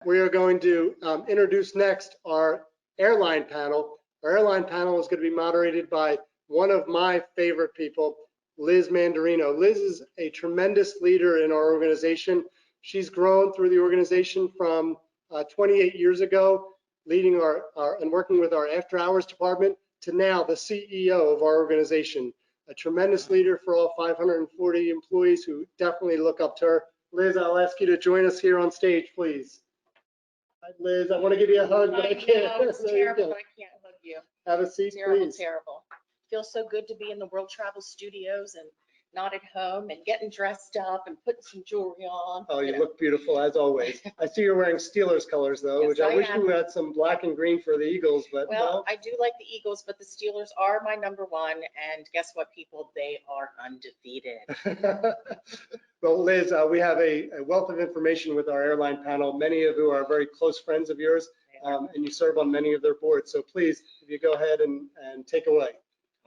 we are going to introduce next our airline panel. Our airline panel is going to be moderated by one of my favorite people, Liz Mandarino. Liz is a tremendous leader in our organization. She's grown through the organization from 28 years ago, leading and working with our after hours department, to now the CEO of our organization. A tremendous leader for all 540 employees who definitely look up to her. Liz, I'll ask you to join us here on stage, please. Hi, Liz, I want to give you a hug, but I can't. It's terrible. I can't hug you. Have a seat, Terrible, please. terrible. Feels so good to be in the World Travel Studios and not at home and getting dressed up and putting some jewelry on. Oh, you look beautiful as always. I see you're wearing Steelers colors though, Yes, which I wish am. you had some black and green for the Eagles, but Well, no. I do like the Eagles, but the Steelers are my number one. And guess what, people? They are undefeated. Well, Liz, we have a wealth of information with our airline panel, many of who are very close friends of yours, and you serve on many of their boards. So please, if you go ahead and take away.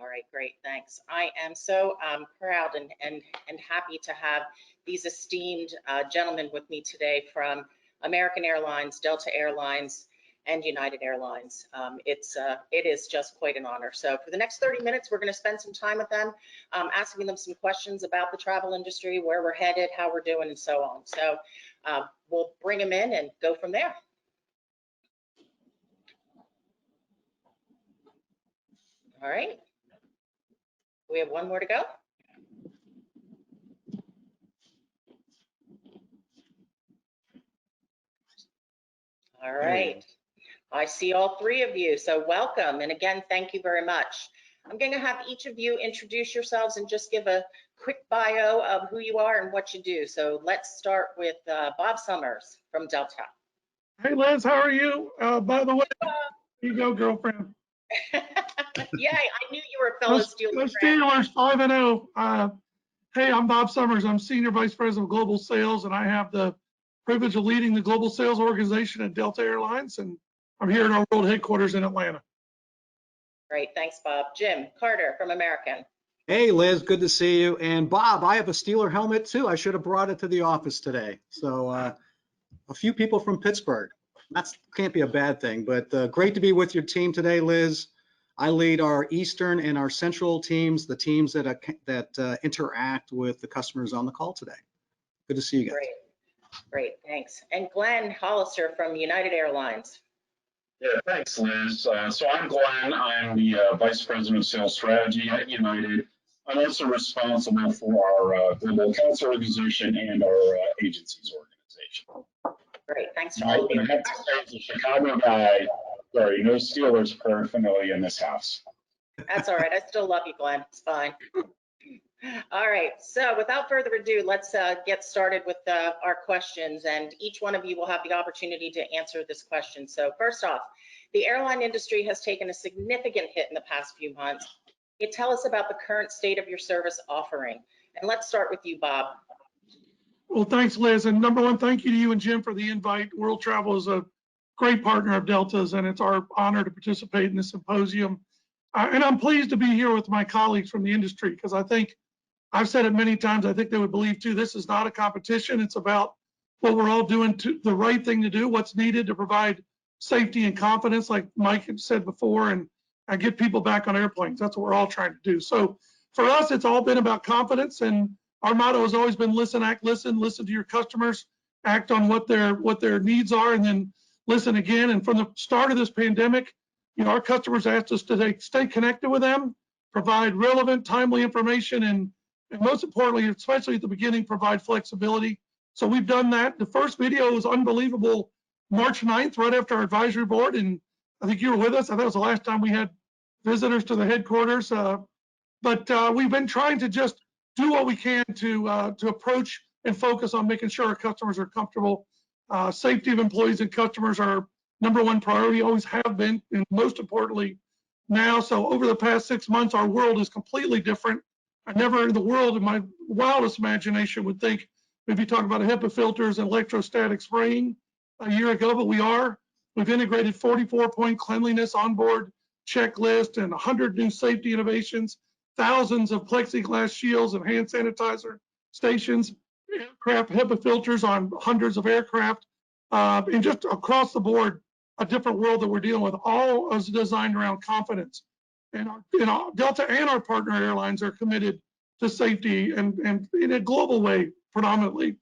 All right, great, thanks. I am so proud and happy to have these esteemed gentlemen with me today from American Airlines, Delta Airlines, and United Airlines. It is just quite an honor. So for the next 30 minutes, we're going to spend some time with them, asking them some questions about the travel industry, where we're headed, how we're doing, and so on. So we'll bring them in and go from there. All right. We have one more to go. All right. I see all three of you, so welcome. And again, thank you very much. I'm going to have each of you introduce yourselves and just give a quick bio of who you are and what you do. So let's start with Bob Summers from Delta. Hey, Liz, how are you? By the way, here you go, girlfriend. Yeah, I knew you were a fellow Steelers. Steelers 5-0. Hey, I'm Bob Summers. I'm Senior Vice President of Global Sales, and I have the privilege of leading the global sales organization at Delta Airlines, and I'm here at our world headquarters in Atlanta. Great, thanks, Bob. Jim Carter from American. Hey, Liz, good to see you. And Bob, I have a Steeler helmet too. I should have brought it to the office today. So a few people from Pittsburgh. That can't be a bad thing, but great to be with your team today, Liz. I lead our Eastern and our Central teams, the teams that interact with the customers on the call today. Good to see you guys. Great, thanks. And Glenn Hollister from United Airlines. Yeah, thanks, Liz. So I'm Glenn. I'm the Vice President of Sales Strategy at United. I'm also responsible for our global accounts organization and our agencies organization. Great, thanks to all of you. I have to say, as a Chicago guy, sorry, no Steelers paraphernalia in this house. That's all right. I still love you, Glenn. It's fine. All right. So without further ado, let's get started with our questions. And each one of you will have the opportunity to answer this question. So first off, the airline industry has taken a significant hit in the past few months. Can you tell us about the current state of your service offering? And let's start with you, Bob. Well, thanks, Liz. And number one, thank you to you and Jim for the invite. World Travel is a great partner of Delta's, and it's our honor to participate in the symposium. And I'm pleased to be here with my colleagues from the industry, because I think I've said it many times, I think they would believe too, this is not a competition. It's about what we're all doing, the right thing to do, what's needed to provide safety and confidence, like Mike had said before, and get people back on airplanes. That's what we're all trying to do. So for us, it's all been about confidence, and our motto has always been listen, act, listen to your customers, act on what their needs are, and then listen again. And from the start of this pandemic, our customers asked us to stay connected with them, provide relevant, timely information, and most importantly, especially at the beginning, provide flexibility. So we've done that. The first video was unbelievable, March 9th, right after our advisory board, and I think you were with us. I think it was the last time we had visitors to the headquarters. But we've been trying to just do what we can to approach and focus on making sure our customers are comfortable. Safety of employees and customers are number one priority, always have been, and most importantly now. So over the past 6 months, our world is completely different. I never in the world, in my wildest imagination, would think we'd be talking about HEPA filters and electrostatic spraying a year ago, but we are. We've integrated 44-point cleanliness onboard checklist and 100 new safety innovations, thousands of plexiglass shields and hand sanitizer stations, aircraft HEPA filters on hundreds of aircraft, and just across the board, a different world that we're dealing with. All is designed around confidence. And Delta and our partner airlines are committed to safety and in a global way, predominantly.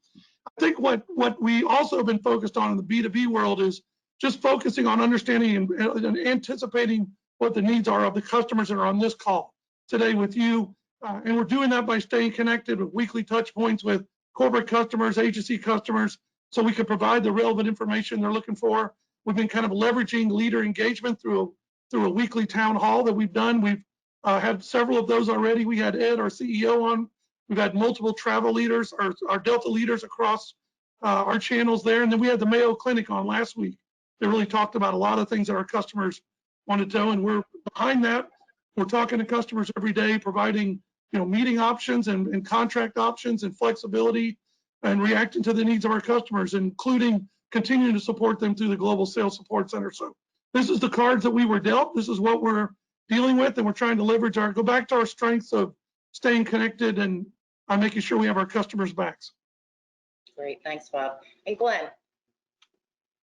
I think what we also have been focused on in the B2B world is just focusing on understanding and anticipating what the needs are of the customers that are on this call today with you. And we're doing that by staying connected with weekly touch points with corporate customers, agency customers, so we can provide the relevant information they're looking for. We've been kind of leveraging leader engagement through a weekly town hall that we've done. We've had several of those already. We had Ed, our CEO, on. We've had multiple travel leaders, our Delta leaders across our channels there. And then we had the Mayo Clinic on last week. They really talked about a lot of things that our customers wanted to know. And we're behind that. We're talking to customers every day, providing meeting options and contract options and flexibility, and reacting to the needs of our customers, including continuing to support them through the Global Sales Support Center. So this is the cards that we were dealt. This is what we're dealing with, and we're trying to leverage go back to our strengths of staying connected and making sure we have our customers' backs. Great, thanks, Bob. And Glenn.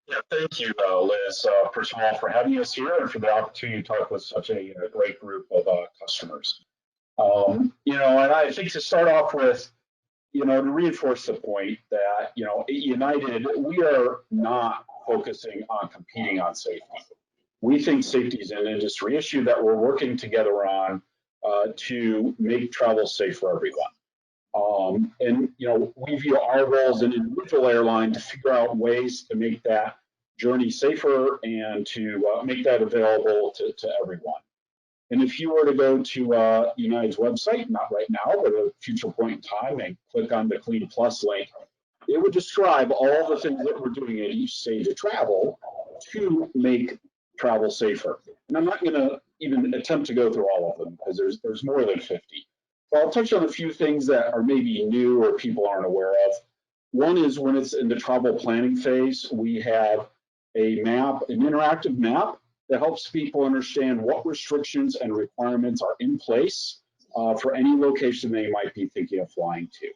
Yeah, thank you, Liz, first of all, for having us here and for the opportunity to talk with such a great group of customers. And I think to start off with, to reinforce the point that, at United, we are not focusing on competing on safety. We think safety is an industry issue that we're working together on to make travel safe for everyone. And we view our role as an individual airline to figure out ways to make that journey safer and to make that available to everyone. And if you were to go to United's website, not right now, but at a future point in time, and click on the Clean Plus link, it would describe all the things that we're doing at each stage of travel to make travel safer. And I'm not going to even attempt to go through all of them because there's more than 50. So I'll touch on a few things that are maybe new or people aren't aware of. One is when it's in the travel planning phase, we have a map, an interactive map that helps people understand what restrictions and requirements are in place for any location they might be thinking of flying to.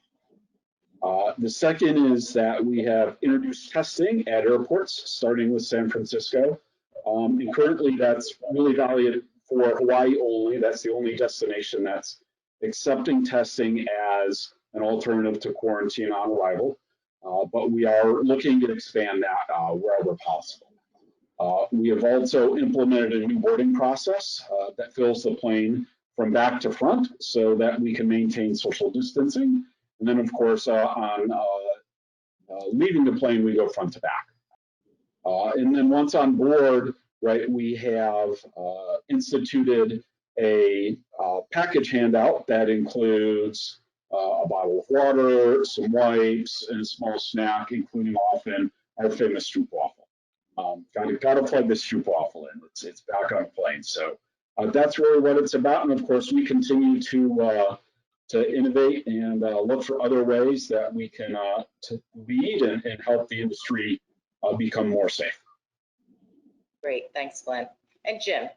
The second is that we have introduced testing at airports, starting with San Francisco. And currently that's really valid for Hawaii only. That's the only destination that's accepting testing as an alternative to quarantine on arrival. But we are looking to expand that wherever possible. We have also implemented a new boarding process that fills the plane from back to front so that we can maintain social distancing. And then, of course, on leaving the plane, we go front to back. And then once on board, right, we have instituted a package handout that includes a bottle of water, some wipes, and a small snack, including often our famous stroopwafel. Gotta plug this stroopwafel in. It's back on a plane. So that's really what it's about. And of course, we continue to innovate and look for other ways that we can to lead and help the industry become more safe. Great, thanks, Glenn. And Jim.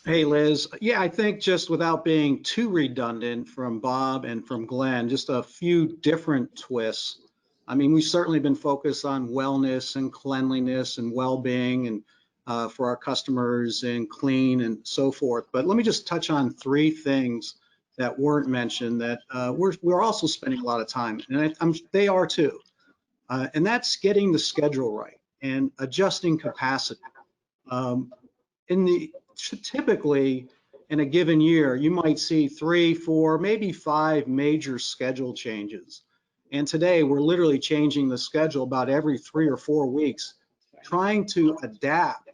Hey, Liz. Yeah, I think just without being too redundant from Bob and from Glenn, just a few different twists. I mean, we've certainly been focused on wellness and cleanliness and well-being and for our customers and clean and so forth. But let me just touch on three things that weren't mentioned that we're also spending a lot of time, and they are too. And that's getting the schedule right and adjusting capacity. Typically, in a given year, you might see 3, 4, maybe 5 major schedule changes. And today, we're literally changing the schedule about every 3 or 4 weeks, trying to adapt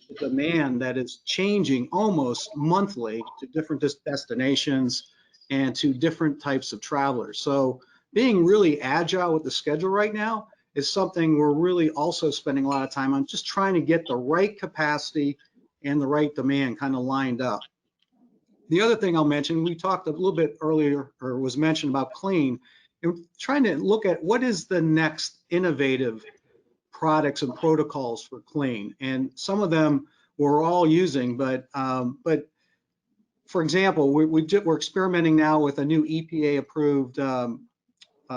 the demand that is changing almost monthly to different destinations and to different types of travelers. So being really agile with the schedule right now is something we're really also spending a lot of time on, just trying to get the right capacity and the right demand kind of lined up. The other thing I'll mention, we talked a little bit earlier, or was mentioned about clean, and trying to look at what is the next innovative products and protocols for clean. And some of them we're all using, but for example, we're experimenting now with a new EPA approved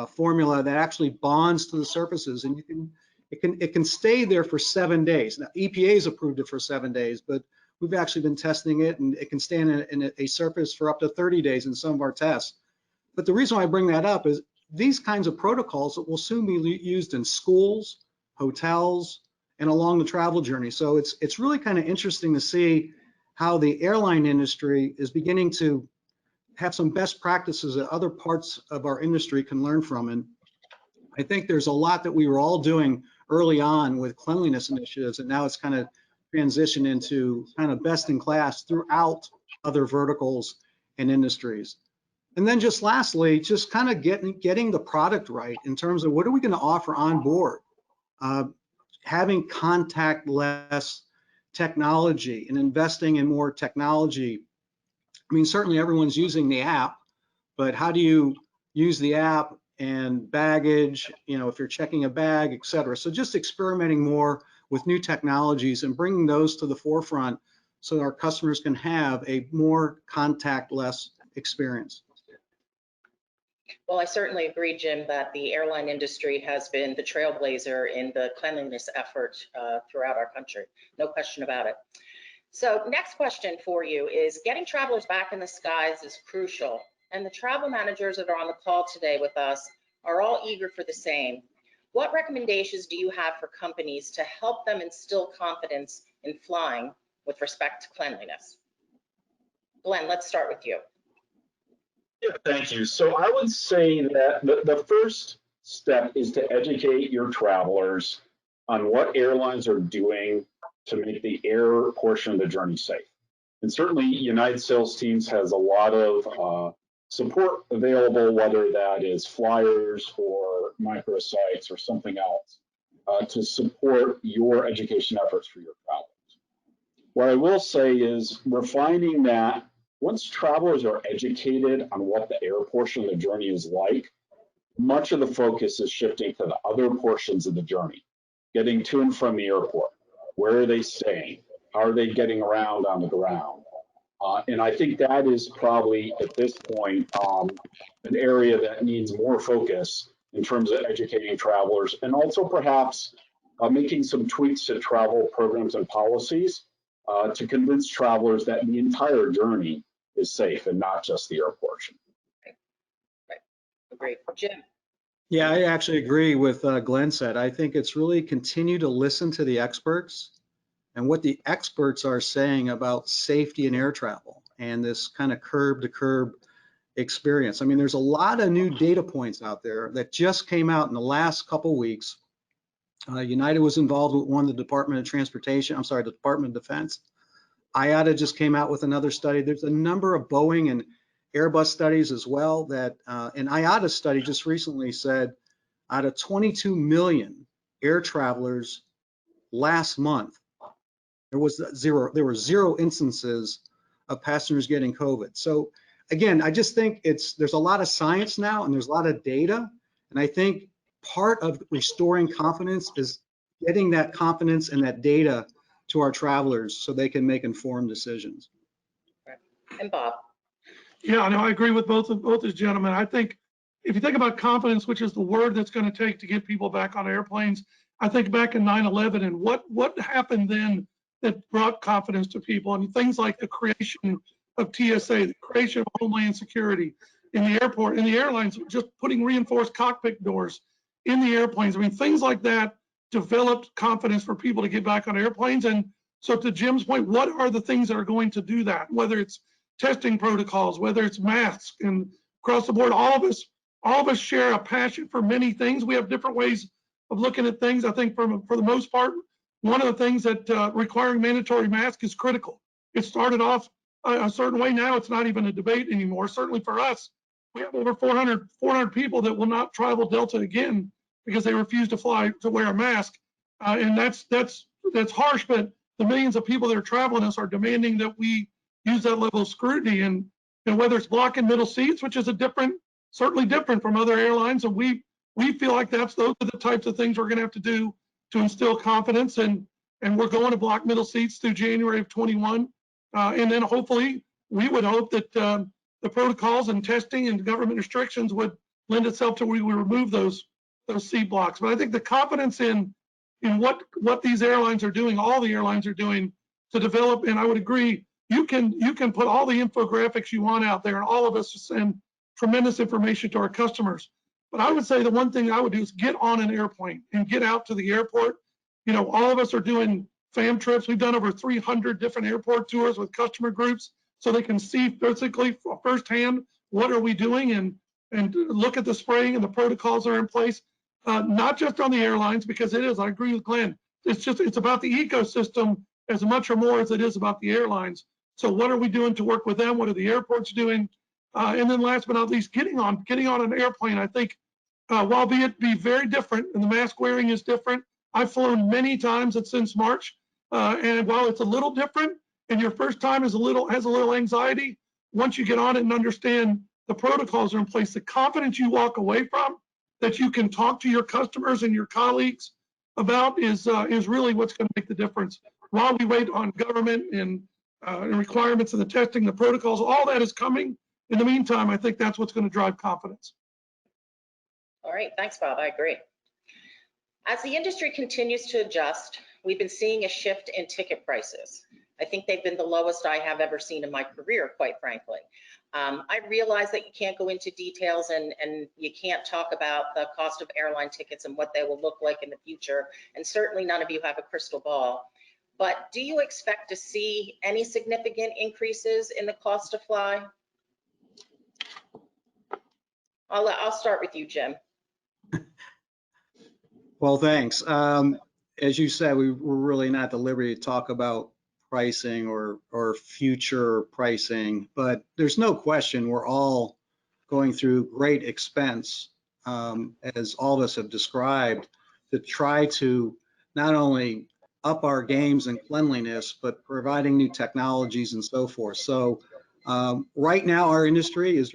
formula that actually bonds to the surfaces, and it can stay there for 7 days. Now, EPA's approved it for 7 days, but we've actually been testing it, and it can stay in a surface for up to 30 days in some of our tests. But the reason why I bring that up is these kinds of protocols will soon be used in schools, hotels, and along the travel journey. So it's really kind of interesting to see how the airline industry is beginning to have some best practices that other parts of our industry can learn from. And I think there's a lot that we were all doing early on with cleanliness initiatives, and now it's kind of transitioned into kind of best in class throughout other verticals and industries. And then just lastly, just kind of getting the product right in terms of what are we going to offer on board. Having contactless technology and investing in more technology. I mean, certainly everyone's using the app, but how do you use the app and baggage, you know, if you're checking a bag, et cetera. So just experimenting more with new technologies and bringing those to the forefront so our customers can have a more contactless experience. Well, I certainly agree, Jim, that the airline industry has been the trailblazer in the cleanliness effort throughout our country. No question about it. So next question for you is, getting travelers back in the skies is crucial, and the travel managers that are on the call today with us are all eager for the same. What recommendations do you have for companies to help them instill confidence in flying with respect to cleanliness? Glenn, let's start with you. Yeah, thank you. So I would say that the first step is to educate your travelers on what airlines are doing to make the air portion of the journey safe. And certainly United sales teams has a lot of support available, whether that is flyers or microsites or something else, to support your education efforts for your travelers. What I will say is we're finding that once travelers are educated on what the air portion of the journey is like, much of the focus is shifting to the other portions of the journey, getting to and from the airport. Where are they staying? How are they getting around on the ground? And I think that is probably at this point an area that needs more focus in terms of educating travelers, and also perhaps making some tweaks to travel programs and policies to convince travelers that the entire journey is safe and not just the air portion. Right. Agreed. Jim. Yeah, I actually agree with Glenn said. I think it's really continue to listen to the experts and what the experts are saying about safety in air travel and this kind of curb to curb experience. I mean, there's a lot of new data points out there that just came out in the last couple weeks. United was involved with one, the Department of Transportation, I'm sorry, the Department of Defense. IATA just came out with another study. There's a number of Boeing and Airbus studies as well that an IATA study just recently said out of 22 million air travelers last month, there were zero instances of passengers getting COVID. So again, I just think there's a lot of science now and there's a lot of data. And I think part of restoring confidence is getting that confidence and that data to our travelers so they can make informed decisions. Right. And Bob. Yeah, no, I agree with both these gentlemen. I think if you think about confidence, which is the word that's going to take to get people back on airplanes, I think back in 9/11 and what happened then that brought confidence to people, and things like the creation of TSA, the creation of Homeland Security in the airport, in the airlines, just putting reinforced cockpit doors in the airplanes. I mean, things like that developed confidence for people to get back on airplanes. And so to Jim's point, what are the things that are going to do that? Whether it's testing protocols, whether it's masks, and across the board, all of us share a passion for many things. We have different ways of looking at things. I think for the most part, one of the things that requiring mandatory masks is critical. It started off a certain way. Now it's not even a debate anymore. Certainly for us, we have over 400 people that will not travel Delta again because they refuse to wear a mask. And that's harsh, but the millions of people that are traveling us are demanding that we use that level of scrutiny. And whether it's blocking middle seats, which is certainly different from other airlines, and we feel like those are the types of things we're going to have to do to instill confidence. And we're going to block middle seats through January of 21. And then hopefully we would hope that the protocols and testing and government restrictions would lend itself to where we remove those seat blocks. But I think the confidence in in what these airlines are doing, all the airlines are doing to develop. And I would agree, you can put all the infographics you want out there, and all of us send tremendous information to our customers. But I would say the one thing I would do is get on an airplane and get out to the airport. You know, all of us are doing fam trips. We've done over 300 different airport tours with customer groups, so they can see physically firsthand what are we doing, and look at the spraying and the protocols that are in place. Not just on the airlines, because it is, I agree with Glenn, it's about the ecosystem as much or more as it is about the airlines. So what are we doing to work with them? What are the airports doing? And then last but not least, getting on an airplane. I think while it be very different, and the mask wearing is different, I've flown many times since March, and while it's a little different, and your first time has a little anxiety, once you get on it and understand the protocols are in place, the confidence you walk away from, that you can talk to your customers and your colleagues about, is really what's going to make the difference. While we wait on government and requirements and the testing, the protocols, all that is coming. In the meantime, I think that's what's going to drive confidence. All right, thanks, Bob. I agree. As the industry continues to adjust, we've been seeing a shift in ticket prices. I think they've been the lowest I have ever seen in my career, quite frankly. I realize that you can't go into details and you can't talk about the cost of airline tickets and what they will look like in the future, and certainly none of you have a crystal ball. But do you expect to see any significant increases in the cost to fly? I'll start with you, Jim. Well, thanks. As you said, we're really not at the liberty to talk about pricing or future pricing, but there's no question we're all going through great expense, as all of us have described, to try to not only up our games in cleanliness, but providing new technologies and so forth. So right now, our industry is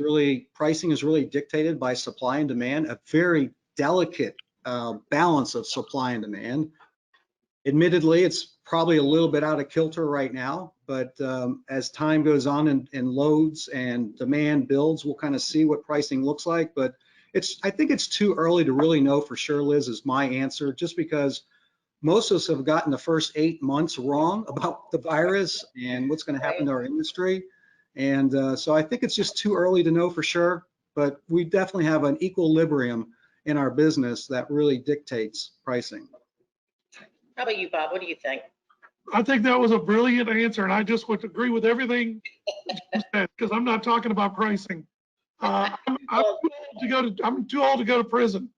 pricing is really dictated by supply and demand, a very delicate balance of supply and demand. Admittedly, it's probably a little bit out of kilter right now, but as time goes on and loads and demand builds, we'll kind of see what pricing looks like. But I think it's too early to really know for sure, Liz, is my answer, just because most of us have gotten the first 8 months wrong about the virus and what's going to happen to our industry. And so I think it's just too early to know for sure, but we definitely have an equilibrium in our business that really dictates pricing. How about you, Bob? What do you think? I think that was a brilliant answer, and I just would agree with everything you said, because I'm not talking about pricing. I'm too old to go to prison.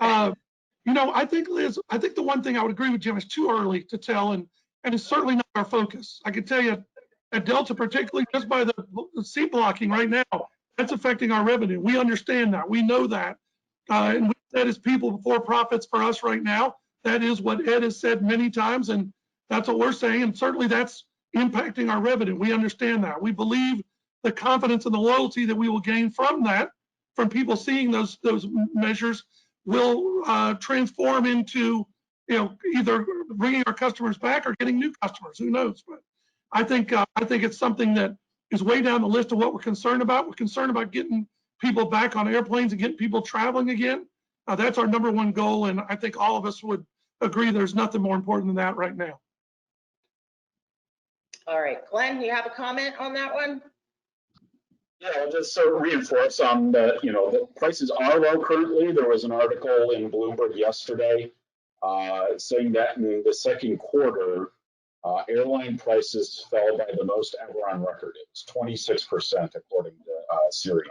You know, I think, Liz, the one thing I would agree with Jim, is too early to tell, and it's certainly not our focus. I can tell you at Delta, particularly just by the seat blocking right now, that's affecting our revenue. We understand that. We know that. And we said as people before profits for us right now. That is what Ed has said many times, and that's what we're saying. And certainly that's impacting our revenue. We understand that. We believe the confidence and the loyalty that we will gain from that, from people seeing those measures, will transform into, you know, either bringing our customers back or getting new customers. Who knows? But I think it's something that is way down the list of what we're concerned about. We're concerned about getting people back on airplanes and getting people traveling again. That's our number one goal, and I think all of us would agree there's nothing more important than that right now. All right, Glenn, you have a comment on that one? Yeah, I'll just sort of reinforce on the, the prices are low currently. There was an article in Bloomberg yesterday saying that in the second quarter, airline prices fell by the most ever on record. It was 26%, according to Symposium.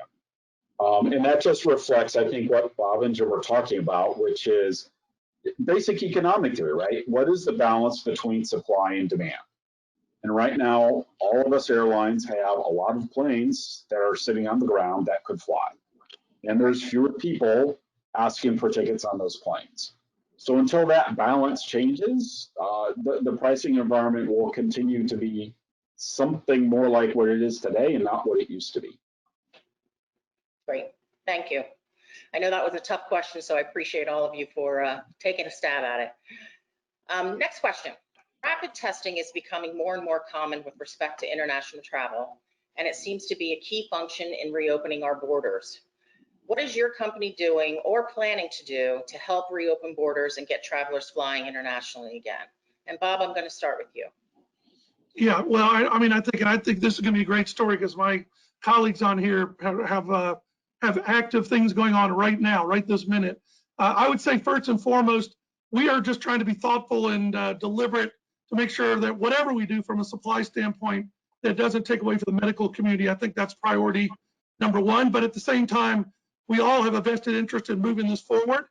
And that just reflects, I think, what Bob and Jim were talking about, which is basic economic theory, right? What is the balance between supply and demand? And right now, all of us airlines have a lot of planes that are sitting on the ground that could fly. And there's fewer people asking for tickets on those planes. So until that balance changes, the pricing environment will continue to be something more like what it is today and not what it used to be. Great, thank you. I know that was a tough question, so I appreciate all of you for taking a stab at it. Next question. Rapid testing is becoming more and more common with respect to international travel, and it seems to be a key function in reopening our borders. What is your company doing or planning to do to help reopen borders and get travelers flying internationally again? And Bob, I'm going to start with you. Yeah, well, I mean, I think this is going to be a great story because my colleagues on here have active things going on right now, right this minute. I would say first and foremost, we are just trying to be thoughtful and deliberate to make sure that whatever we do from a supply standpoint, that doesn't take away from the medical community. I think that's priority number one. But at the same time, we all have a vested interest in moving this forward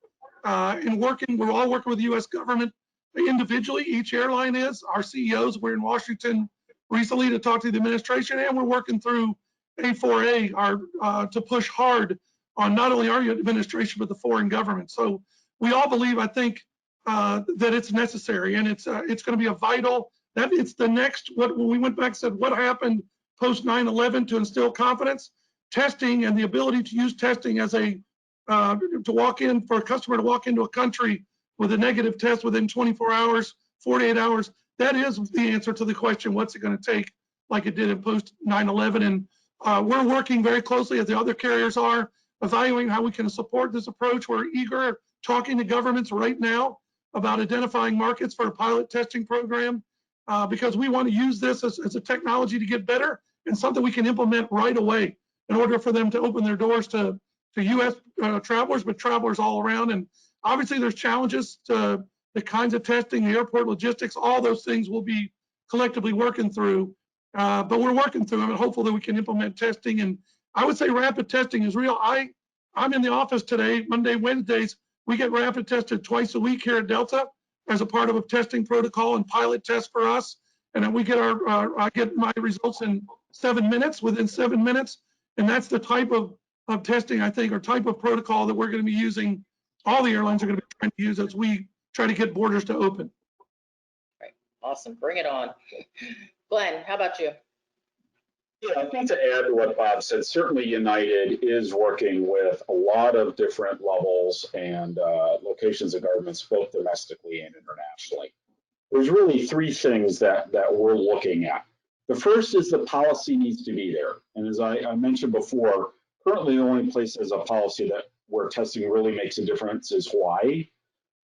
and working. We're all working with the U.S. government individually. Each airline is. Our CEOs were in Washington recently to talk to the administration, and we're working through A4A to push hard on not only our administration but the foreign government. So we all believe, I think, that it's necessary, and it's going to be a vital. That it's the next. When we went back and said what happened post 9/11 to instill confidence, testing and the ability to use testing as a to walk in for a customer to walk into a country with a negative test within 24 hours, 48 hours. That is the answer to the question, what's it going to take, like it did in post 9/11. And we're working very closely, as the other carriers are, evaluating how we can support this approach. We're eager, talking to governments right now about identifying markets for a pilot testing program because we want to use this as a technology to get better and something we can implement right away in order for them to open their doors to U.S. Travelers, but travelers all around. And obviously there's challenges to the kinds of testing, the airport logistics, all those things we'll be collectively working through. But we're working through them and hopeful that we can implement testing. And I would say rapid testing is real. I'm in the office today, Monday, Wednesdays. We get rapid tested twice a week here at Delta as a part of a testing protocol and pilot test for us. And then we get I get my results in 7 minutes, within 7 minutes. And that's the type of testing, I think, or type of protocol that we're going to be using. All the airlines are going to be trying to use as we try to get borders to open. Right. Awesome. Bring it on. Glenn, how about you? Yeah, I think to add to what Bob said, certainly United is working with a lot of different levels and locations of governments, both domestically and internationally. There's really three things that we're looking at. The first is the policy needs to be there. And as I mentioned before, currently the only place there's a policy where testing really makes a difference is Hawaii.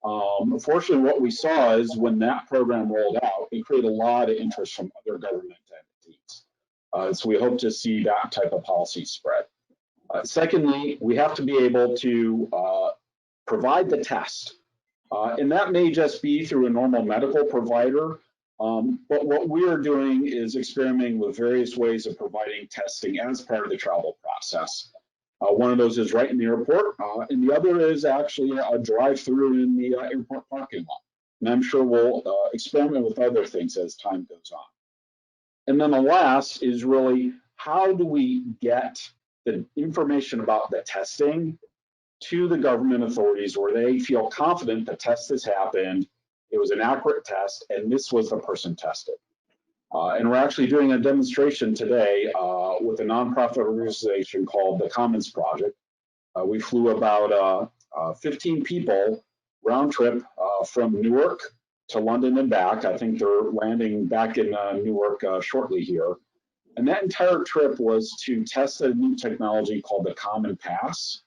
Unfortunately, what we saw is when that program rolled out, it created a lot of interest from other government entities. So we hope to see that type of policy spread. Secondly, we have to be able to provide the test. And that may just be through a normal medical provider. But what we are doing is experimenting with various ways of providing testing as part of the travel process. One of those is right in the airport, and the other is actually a drive-through in the airport parking lot. And I'm sure we'll experiment with other things as time goes on. And then the last is really, how do we get the information about the testing to the government authorities where they feel confident the test has happened, it was an accurate test, and this was the person tested. And we're actually doing a demonstration today with a nonprofit organization called the Commons Project. We flew about 15 people round trip from Newark to London and back. I think they're landing back in Newark shortly here. And that entire trip was to test a new technology called the Common Pass,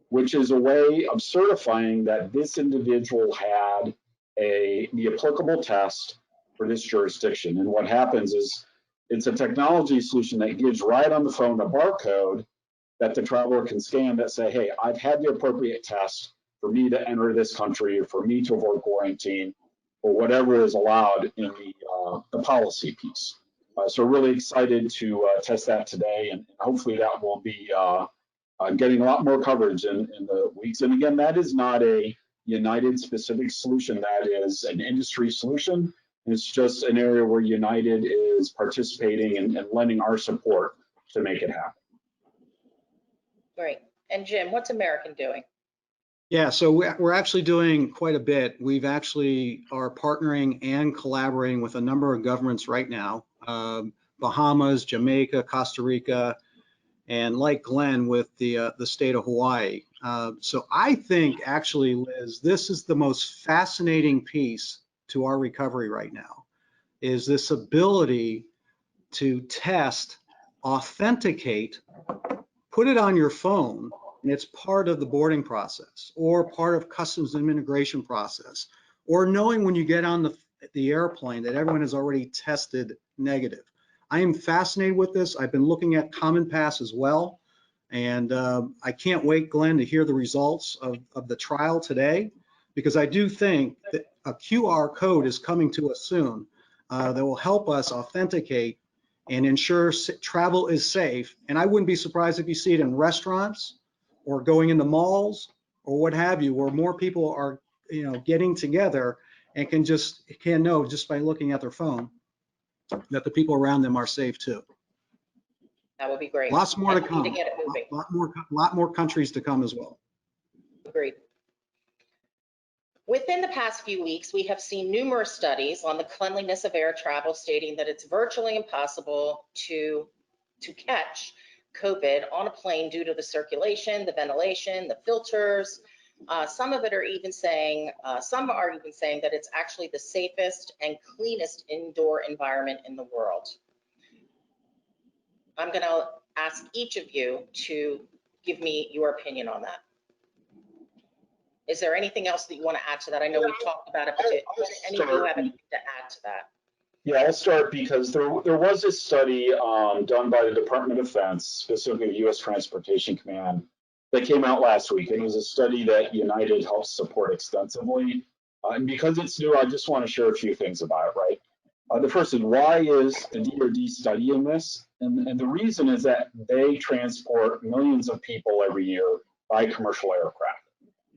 which is a way of certifying that this individual had the applicable test for this jurisdiction. And what happens is it's a technology solution that gives right on the phone a barcode that the traveler can scan that say, hey, I've had the appropriate test for me to enter this country or for me to avoid quarantine or whatever is allowed in the policy piece. So really excited to test that today, and hopefully that will be getting a lot more coverage in the weeks. And again, that is not a United specific solution, that is an industry solution. It's just an area where United is participating and lending our support to make it happen. Great. And Jim, what's American doing? Yeah, so we're actually doing quite a bit. We've actually are partnering and collaborating with a number of governments right now, Bahamas, Jamaica, Costa Rica, and like Glenn with the state of Hawaii. So I think actually, Liz, this is the most fascinating piece to our recovery right now, is this ability to test, authenticate, put it on your phone, and it's part of the boarding process or part of customs and immigration process, or knowing when you get on the airplane that everyone has already tested negative. I am fascinated with this. I've been looking at Common Pass as well. And I can't wait, Glenn, to hear the results of the trial today, because I do think that a QR code is coming to us soon that will help us authenticate and ensure travel is safe. And I wouldn't be surprised if you see it in restaurants or going into malls or what have you, where more people are, getting together and can know just by looking at their phone that the people around them are safe too. That would be great. Lots more to And we come. need to get it moving. Lot more countries to come as well. Agreed. Within the past few weeks, we have seen numerous studies on the cleanliness of air travel stating that it's virtually impossible to catch COVID on a plane due to the circulation, the ventilation, the filters. Some are even saying that it's actually the safest and cleanest indoor environment in the world. I'm going to ask each of you to give me your opinion on that. Is there anything else that you want to add to that? I know we've talked about it, but any of you have anything to add to that? Yeah, I'll start because there was a study done by the Department of Defense, specifically the U.S. Transportation Command, that came out last week. And it was a study that United helped support extensively. And because it's new, I just want to share a few things about it, right? The first is, why is the DoD studying this? And the reason is that they transport millions of people every year by commercial aircraft.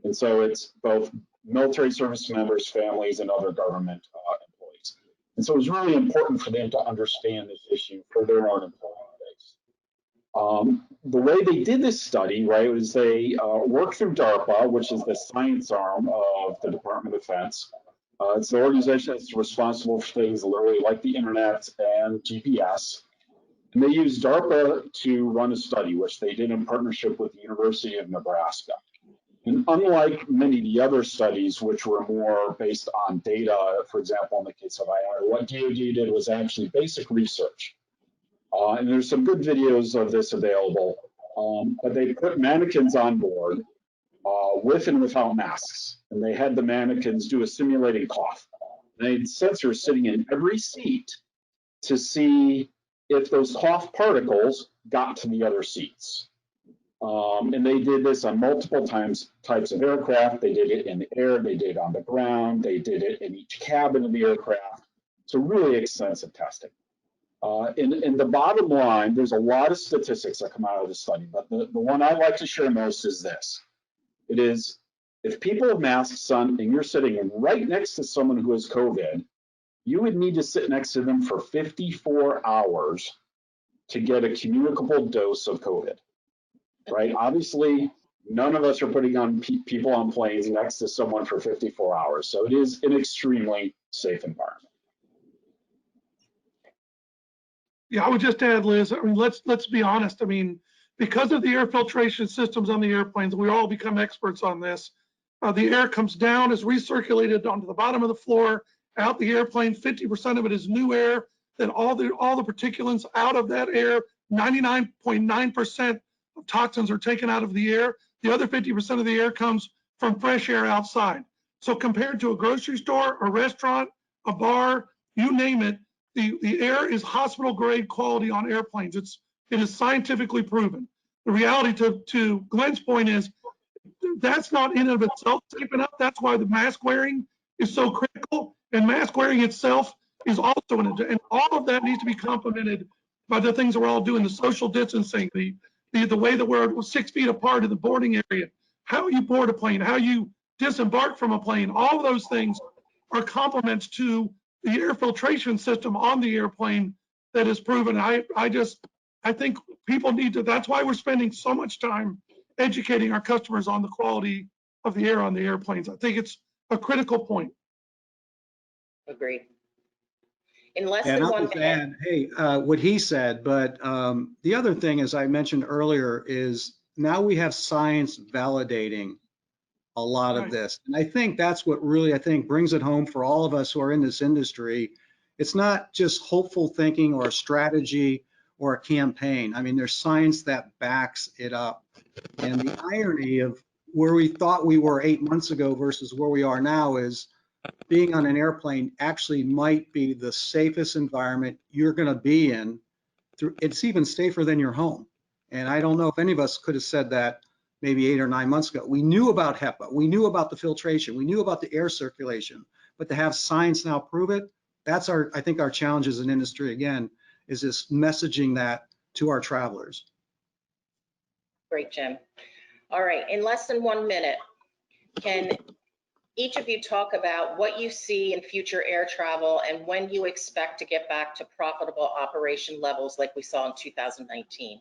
And so it's both military service members, families, and other government employees. And so it's really important for them to understand this issue for their own employee base. The way they did this study, right, was they worked through DARPA, which is the science arm of the Department of Defense. It's the organization that's responsible for things literally like the internet and GPS. And they used DARPA to run a study, which they did in partnership with the University of Nebraska. And unlike many of the other studies, which were more based on data, for example, in the case of IR, what DoD did was actually basic research. And there's some good videos of this available. But they put mannequins on board with and without masks. And they had the mannequins do a simulated cough. And they had sensors sitting in every seat to see if those cough particles got to the other seats. And they did this on multiple types of aircraft. They did it in the air, they did it on the ground, they did it in each cabin of the aircraft. So really extensive testing. In the bottom line, there's a lot of statistics that come out of the study, but the one I like to share most is this. It is, if people have masks on and you're sitting right next to someone who has COVID, you would need to sit next to them for 54 hours to get a communicable dose of COVID. Right? Obviously, none of us are putting on people on planes next to someone for 54 hours. So it is an extremely safe environment. Yeah, I would just add, Liz, I mean, let's be honest. I mean, because of the air filtration systems on the airplanes, we all become experts on this. The air comes down, is recirculated onto the bottom of the floor, out the airplane. 50% of it is new air. Then all the particulates out of that air, 99.9% of toxins are taken out of the air. The other 50% of the air comes from fresh air outside. So compared to a grocery store, a restaurant, a bar, you name it, the air is hospital grade quality on airplanes. It is scientifically proven. The reality to Glenn's point is that's not in and of itself safe enough. That's why the mask wearing is so critical, and mask wearing itself is also and all of that needs to be complemented by the things that we're all doing, the social distancing, the way that we're 6 feet apart in the boarding area, how you board a plane, how you disembark from a plane. All of those things are complements to the air filtration system on the airplane that is proven. I think people need to, that's why we're spending so much time educating our customers on the quality of the air on the airplanes. I think it's a critical point. Agreed. In less And than I'll 1 just minute. add, hey, what he said, but the other thing, as I mentioned earlier, is now we have science validating a lot of this. And I think that's what really, I think, brings it home for all of us who are in this industry. It's not just hopeful thinking or a strategy or a campaign. I mean, there's science that backs it up. And the irony of where we thought we were 8 months ago versus where we are now is being on an airplane actually might be the safest environment you're going to be in. It's even safer than your home. And I don't know if any of us could have said that maybe 8 or 9 months ago. We knew about HEPA. We knew about the filtration. We knew about the air circulation. But to have science now prove it, that's I think our challenge as an industry, again, is this messaging that to our travelers. Great, Jim. All right, in less than 1 minute, can each of you talk about what you see in future air travel and when you expect to get back to profitable operation levels like we saw in 2019?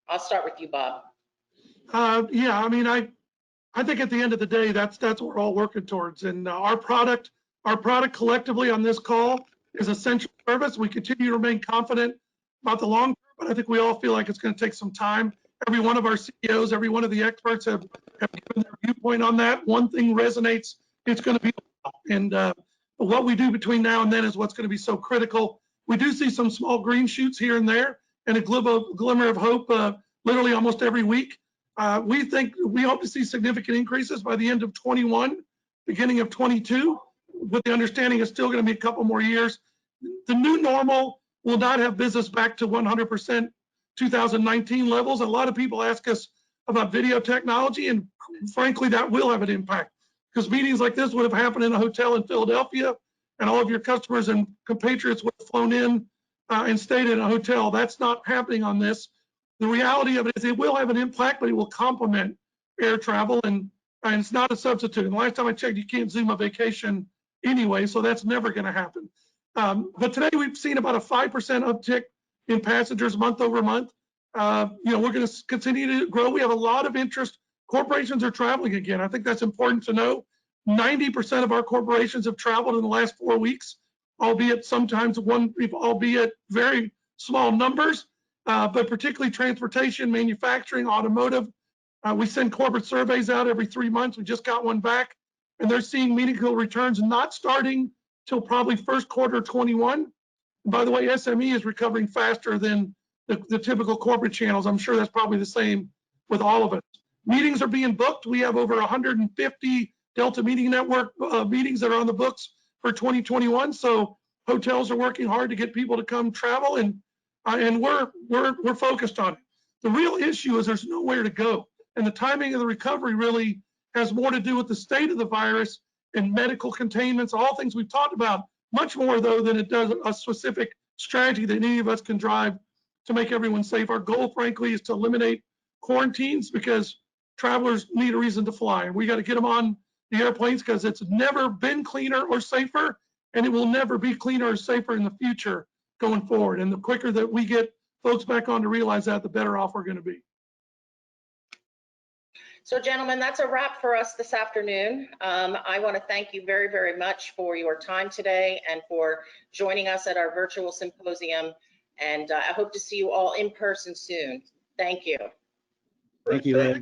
I'll start with you, Bob. Yeah, I mean, I think at the end of the day, that's what we're all working towards. And our product collectively on this call is essential service. We continue to remain confident about the long term, but I think we all feel like it's going to take some time. Every one of our CEOs, every one of the experts have given their viewpoint on that. One thing resonates, it's going to be, and what we do between now and then is what's going to be so critical. We do see some small green shoots here and there and a glimmer of hope literally almost every week. We hope to see significant increases by the end of 21, beginning of 22, with the understanding it's still going to be a couple more years. The new normal will not have business back to 100% 2019 levels. A lot of people ask us about video technology, and frankly, that will have an impact because meetings like this would have happened in a hotel in Philadelphia, and all of your customers and compatriots would have flown in and stayed in a hotel. That's not happening on this. The reality of it is it will have an impact, but it will complement air travel, and it's not a substitute. And the last time I checked, you can't Zoom a vacation anyway, so that's never going to happen. But today we've seen about a 5% uptick in passengers month over month. We're going to continue to grow. We have a lot of interest. Corporations are traveling again. I think that's important to know. 90% of our corporations have traveled in the last 4 weeks, albeit very small numbers. But particularly transportation, manufacturing, automotive. We send corporate surveys out every 3 months. We just got one back, and they're seeing meaningful returns not starting till probably first quarter 21. And by the way, SME is recovering faster than the typical corporate channels. I'm sure that's probably the same with all of us. Meetings are being booked. We have over 150 Delta Meeting Network meetings that are on the books for 2021. So hotels are working hard to get people to come travel, and we're focused on it. The real issue is there's nowhere to go, and the timing of the recovery really has more to do with the state of the virus and medical containments, all things we've talked about, much more though than it does a specific strategy that any of us can drive to make everyone safe. Our goal, frankly, is to eliminate quarantines because travelers need a reason to fly, and we got to get them on the airplanes because it's never been cleaner or safer, and it will never be cleaner or safer in the future going forward. And the quicker that we get folks back on to realize that, the better off we're going to be. So gentlemen, that's a wrap for us this afternoon. I want to thank you very, very much for your time today and for joining us at our virtual symposium. And I hope to see you all in person soon. Thank you. Thank you, Liz.